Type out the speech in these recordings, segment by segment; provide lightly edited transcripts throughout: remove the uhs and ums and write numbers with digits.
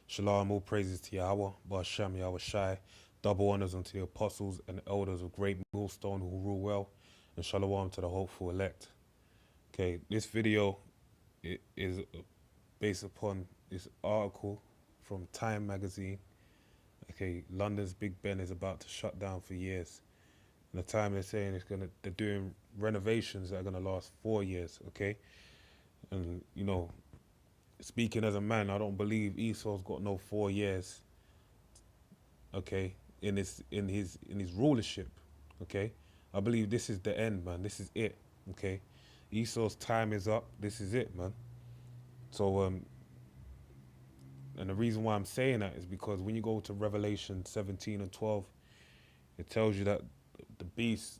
Shalom, all praises to Yahweh, Ba'ashem Yahweh Shai, double honors unto the apostles and elders of great millstone who rule well, and shalom to the hopeful elect. Okay, this video is based upon this article from Time magazine. Okay, London's Big Ben is about to shut down for years. And the time they're saying they're doing renovations that are gonna last 4 years. Okay, and speaking as a man, I don't believe Esau's got no 4 years. Okay, in his rulership. Okay, I believe this is the end, man. This is it. Okay, Esau's time is up. This is it, man. So and the reason why I'm saying that is because when you go to Revelation 17 and 12, it tells you that the beast.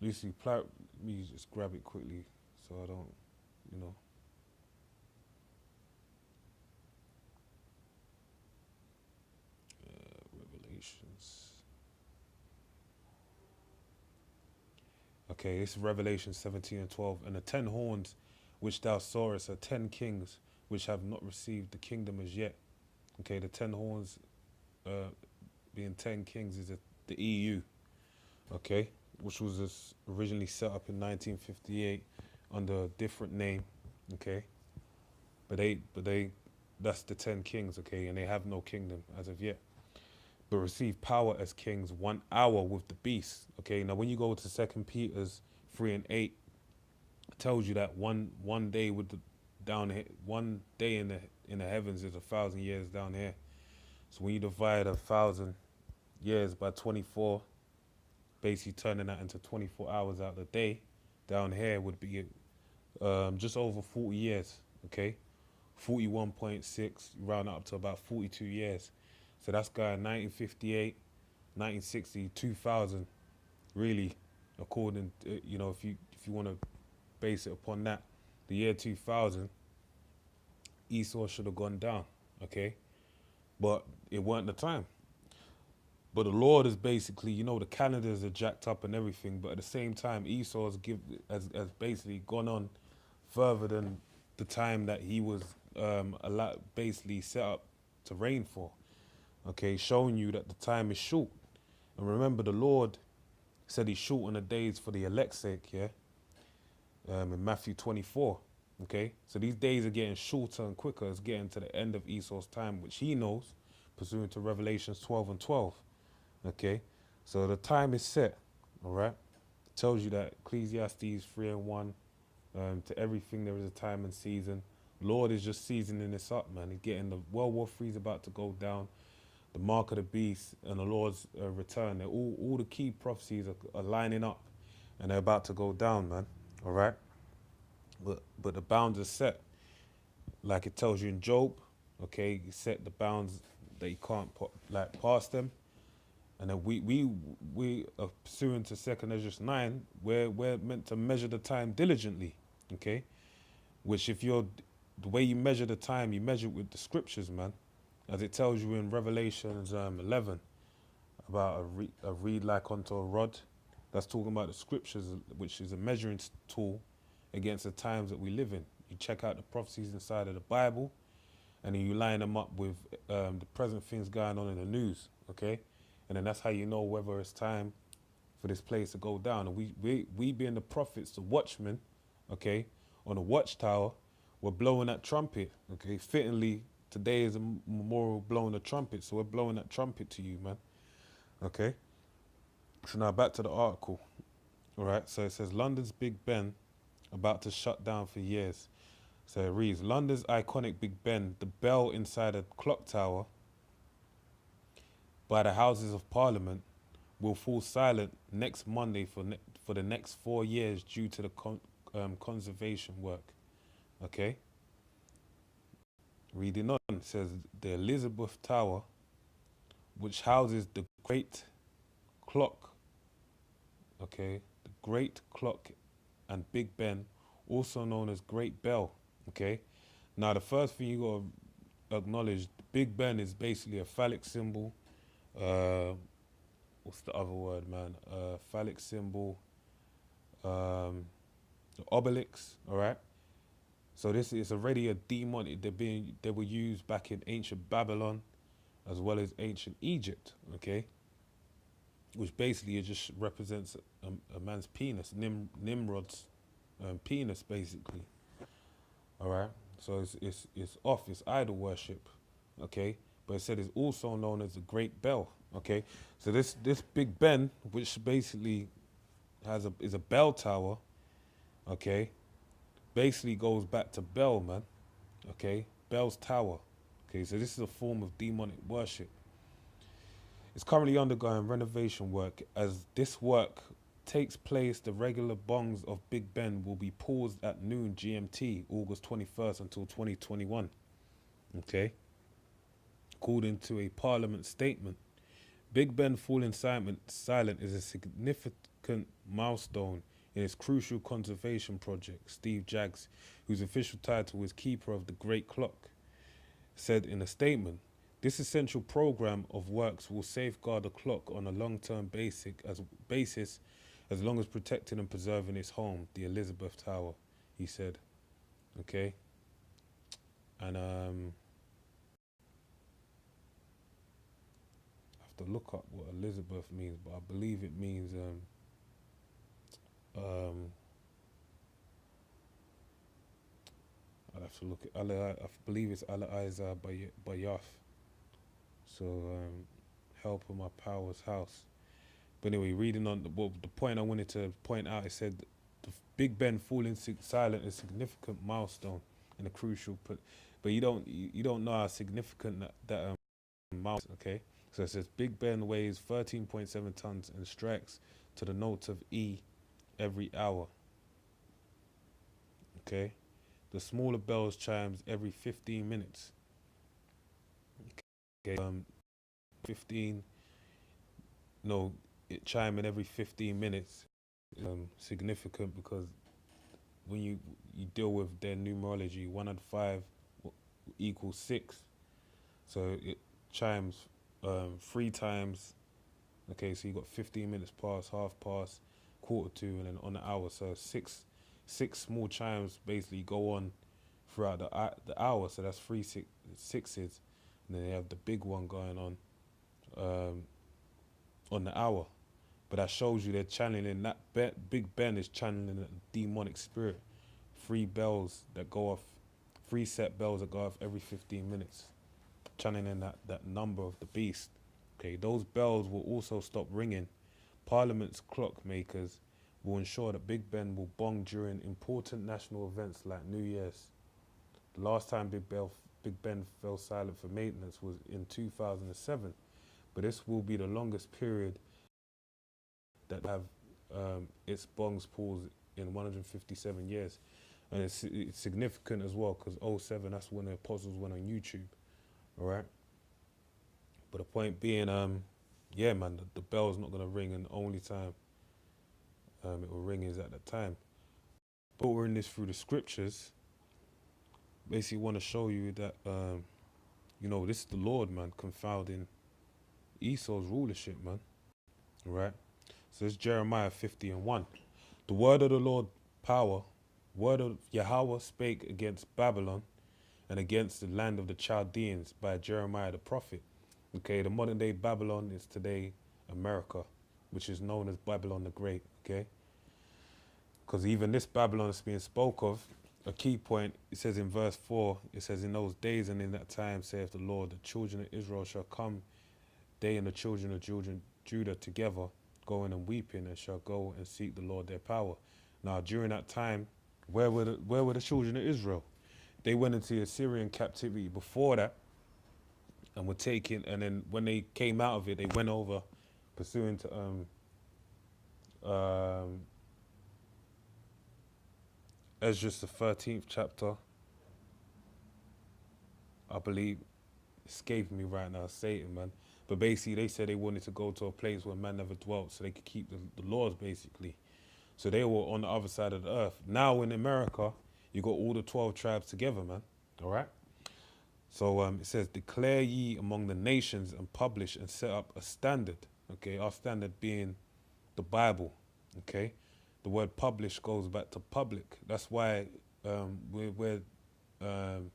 Lucy, let me just grab it quickly so I don't, you know. Revelations. Okay, this is Revelation 17 and 12. And the 10 horns which thou sawest are 10 kings which have not received the kingdom as yet. Okay, the 10 horns being 10 kings is the EU. Okay, which was originally set up in 1958 under a different name. Okay, but they that's the 10 kings. Okay, and they have no kingdom as of yet, but receive power as kings 1 hour with the beast. Okay, now when you go to Second Peter's 3 and 8, it tells you that one day with the down here, one day in the heavens is 1,000 years down here. So when you divide 1,000 years by 24, basically turning that into 24 hours out of the day, down here would be just over 40 years. Okay, 41.6, you round up to about 42 years. So that's going 1958, 1960, 2000. Really, according to, if you want to base it upon that, the year 2000, Esau should have gone down. Okay, but it weren't the time. But the Lord is basically, the calendars are jacked up and everything. But at the same time, Esau has basically gone on further than the time that he was basically set up to reign for. Okay, showing you that the time is short. And remember, the Lord said He's shortened the days for the elect's sake. Yeah, in Matthew 24. Okay, so these days are getting shorter and quicker. It's getting to the end of Esau's time, which he knows, pursuant to Revelations 12 and 12. Okay, so the time is set. All right, tells you that Ecclesiastes 3 and 1. To everything there is a time and season. Lord is just seasoning this up, man. He's getting the World War III is about to go down, the mark of the beast, and the Lord's return. All the key prophecies are lining up, and they're about to go down, man. All right, but the bounds are set, like it tells you in Job. Okay, He set the bounds that you can't put like past them, and then we are pursuant to Second Ezra 9. We're meant to measure the time diligently. Okay, which if you're the way you measure the time, you measure it with the scriptures, man, as it tells you in Revelations 11 about a reed like unto a rod. That's talking about the scriptures, which is a measuring tool against the times that we live in. You check out the prophecies inside of the Bible, and then you line them up with the present things going on in the news. Okay, and then that's how you know whether it's time for this place to go down. And we being the prophets, the watchmen, okay, on the watchtower, we're blowing that trumpet. Okay, fittingly, today is a memorial blowing the trumpet, so we're blowing that trumpet to you, man. Okay, so now back to the article. All right, so it says London's Big Ben about to shut down for years. So it reads, London's iconic Big Ben, the bell inside a clock tower by the Houses of Parliament, will fall silent next Monday for the next 4 years due to the conservation work. Okay. Reading on, it says the Elizabeth Tower, which houses the Great Clock. Okay, the Great Clock and Big Ben, also known as Great Bell. Okay. Now the first thing you gotta acknowledge, Big Ben is basically a phallic symbol. What's the other word, man? Phallic symbol. The obelix, all right? So this is already a demonic. They were used back in ancient Babylon, as well as ancient Egypt. Okay, which basically it just represents a man's penis, Nimrod's penis, basically. All right. So it's off. It's idol worship. Okay. But it said it's also known as the Great Bell. Okay. So this Big Ben, which basically is a bell tower. Okay. Basically goes back to Bell, man. Okay. Bell's Tower. Okay. So this is a form of demonic worship. It's currently undergoing renovation work. As this work takes place, the regular bongs of Big Ben will be paused at noon GMT, August 21st until 2021. Okay. According to a parliament statement, Big Ben falling silent is a significant milestone in its crucial conservation project. Steve Jaggs, whose official title is Keeper of the Great Clock, said in a statement, this essential program of works will safeguard the clock on a long-term basis as long as protecting and preserving its home, the Elizabeth Tower, he said. Okay? And I have to look up what Elizabeth means, but I believe it means I'd have to look at I believe it's Ala Isa Bayaf. So help of my power's house. But anyway, reading on the point I wanted to point out, it said the Big Ben falling silent is a significant milestone and a crucial. But you don't know how significant that milestone. Okay, so it says Big Ben weighs 13.7 tons and strikes to the notes of E every hour. Okay, the smaller bells chimes every 15 minutes. Okay, 15. No, it chiming every 15 minutes. Significant because when you deal with their numerology, 1 and 5 equals 6. So it chimes 3 times. Okay, so you got 15 minutes past, half past, quarter to, and then on the hour. So six small chimes basically go on throughout the hour. So that's sixes, and then they have the big one going on the hour. But that shows you they're channeling that Big Ben is channeling a demonic spirit. 3 bells that go off, 3 set bells that go off every 15 minutes, channeling that number of the beast. Okay, those bells will also stop ringing. Parliament's clockmakers will ensure that Big Ben will bong during important national events like New Year's. The last time Big Ben fell silent for maintenance was in 2007, but this will be the longest period that have its bongs paused in 157 years. And it's significant as well because '07, that's when the apostles went on YouTube. All right. But the point being, yeah, man, the bell's not going to ring, and the only time it will ring is at that time. But we're in this through the scriptures. Basically, want to show you that, this is the Lord, man, confounding Esau's rulership, man. All right. So it's Jeremiah 50:1. The word of the Lord word of Yahweh spake against Babylon and against the land of the Chaldeans by Jeremiah the prophet. Okay, the modern day Babylon is today America, which is known as Babylon the Great, okay? Because even this Babylon is being spoke of, a key point, it says in verse 4, it says, in those days and in that time, saith the Lord, the children of Israel shall come, they and the children of Judah together, going and weeping, and shall go and seek the Lord their power. Now, during that time, where were the children of Israel? They went into Assyrian captivity before that, and were taken, and then when they came out of it, they went over, pursuing to Esdras the 13th chapter, I believe, escaping me right now, Satan, man. But basically, they said they wanted to go to a place where man never dwelt, so they could keep the laws, basically. So they were on the other side of the earth. Now in America, you got all the 12 tribes together, man. All right. So it says, declare ye among the nations and publish and set up a standard. Okay, our standard being the Bible. Okay, the word publish goes back to public. That's why we're um,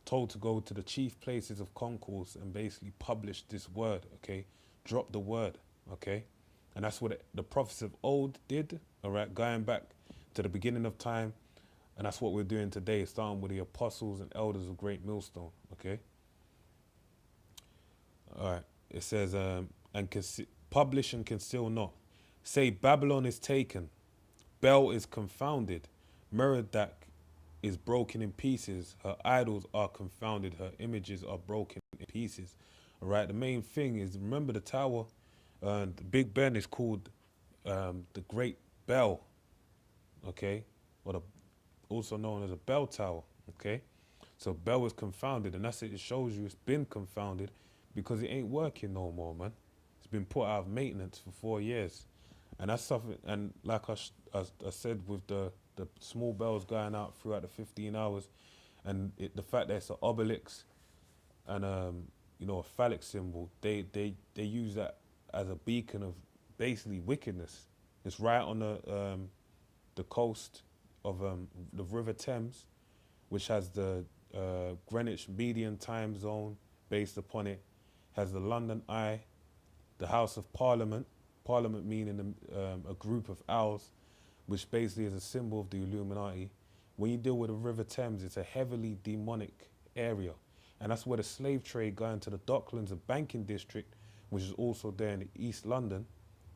told to go to the chief places of concourse and basically publish this word, okay? Drop the word, okay? And that's what the prophets of old did, all right? Going back to the beginning of time, and that's what we're doing today, starting with the apostles and elders of Great Millstone, okay? All right. It says, publish and conceal not. Say, Babylon is taken, Bel is confounded, Merodach is broken in pieces, her idols are confounded, her images are broken in pieces. All right. The main thing is, remember the tower, the Big Ben is called the Great Bell, okay? Or also known as a bell tower, okay? So Bell was confounded, and that's it. It shows you it's been confounded because it ain't working no more, man. It's been put out of maintenance for 4 years, and that's something. And like I said, with the small bells going out throughout the 15 hours, and the fact that it's an obelisk and a phallic symbol, they use that as a beacon of basically wickedness. It's right on the coast of the River Thames, which has the Greenwich Median Time Zone based upon it, has the London Eye, the House of Parliament, Parliament meaning a group of owls, which basically is a symbol of the Illuminati. When you deal with the River Thames, it's a heavily demonic area. And that's where the slave trade going to the Docklands and Banking District, which is also there in East London,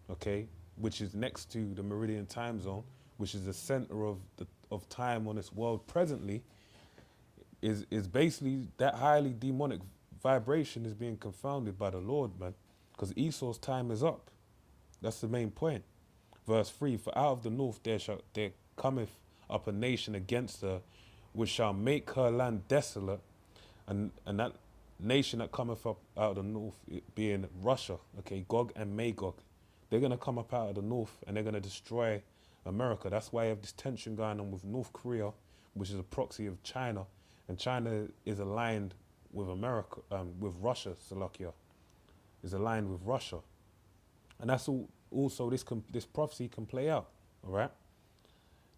okay, which is next to the Meridian Time Zone, which is the center of time on this world presently, is basically that highly demonic vibration is being confounded by the Lord, man. Because Esau's time is up. That's the main point. Verse 3, for out of the north there cometh up a nation against her, which shall make her land desolate, and that nation that cometh up out of the north, it being Russia, okay, Gog and Magog, they're going to come up out of the north and they're going to destroy America. That's why you have this tension going on with North Korea, which is a proxy of China, and China is aligned with America, with Russia. Slovakia is aligned with Russia, and that's all. Also, this prophecy can play out, all right.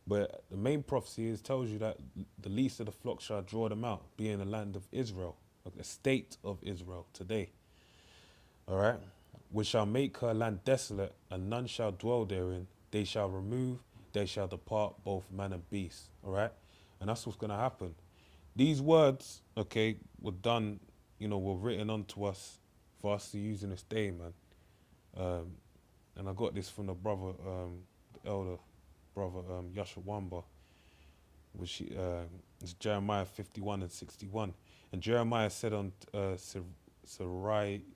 But the main prophecy tells you that the least of the flock shall draw them out, being the land of Israel, like the state of Israel today, all right. Which shall make her land desolate, and none shall dwell therein. They shall remove, they shall depart, both man and beast, all right. And that's what's gonna happen. These words, okay, were done, were written onto us for us to use in this day, man. And I got this from the brother, the elder brother, Yashawamba, which is Jeremiah 51 and 61. And Jeremiah said on Sariah,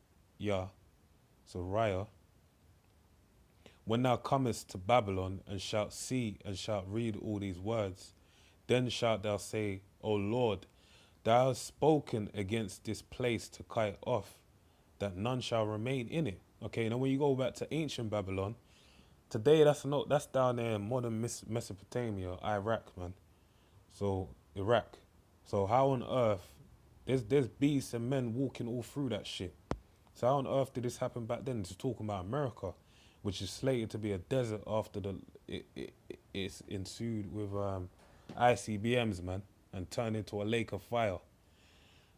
when thou comest to Babylon and shalt see and shalt read all these words, then shalt thou say, O Lord, thou hast spoken against this place to cut it off, that none shall remain in it. Okay, now when you go back to ancient Babylon, today that's down there in modern Mesopotamia, Iraq, man. So Iraq. So how on earth there's beasts and men walking all through that shit. So how on earth did this happen back then? It's talking about America, which is slated to be a desert after it's ensued with ICBMs, man, and turned into a lake of fire.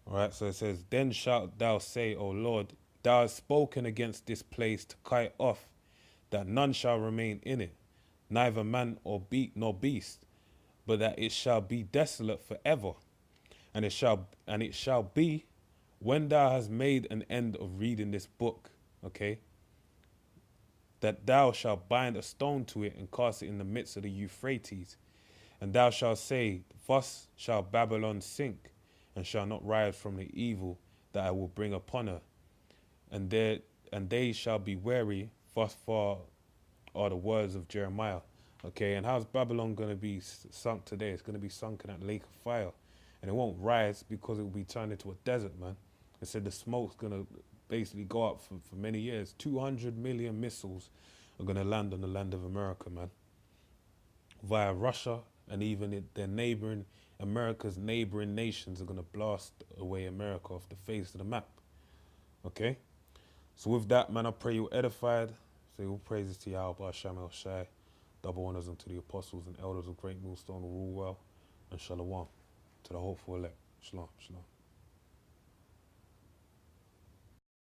All right, so it says, then shalt thou say, O Lord, thou hast spoken against this place to cut it off, that none shall remain in it, neither man nor beast, but that it shall be desolate forever. And it shall be, when thou hast made an end of reading this book, okay, that thou shalt bind a stone to it and cast it in the midst of the Euphrates. And thou shalt say, thus shall Babylon sink, and shall not rise from the evil that I will bring upon her. And they shall be weary. Thus far are the words of Jeremiah. Okay, and how's Babylon going to be sunk today? It's going to be sunk in that lake of fire. And it won't rise because it will be turned into a desert, man. It said the smoke's going to basically go up for many years. 200 million missiles are going to land on the land of America, man, via Russia, and even America's neighboring nations are going to blast away America off the face of the map. Okay? So with that, man, I pray you're edified. Say all praises to Yahweh, Hashem El Shai. Double honors unto the apostles and elders of Great Millstone, rule well, and shalom. to the hopeful elect. Shalom, shalom.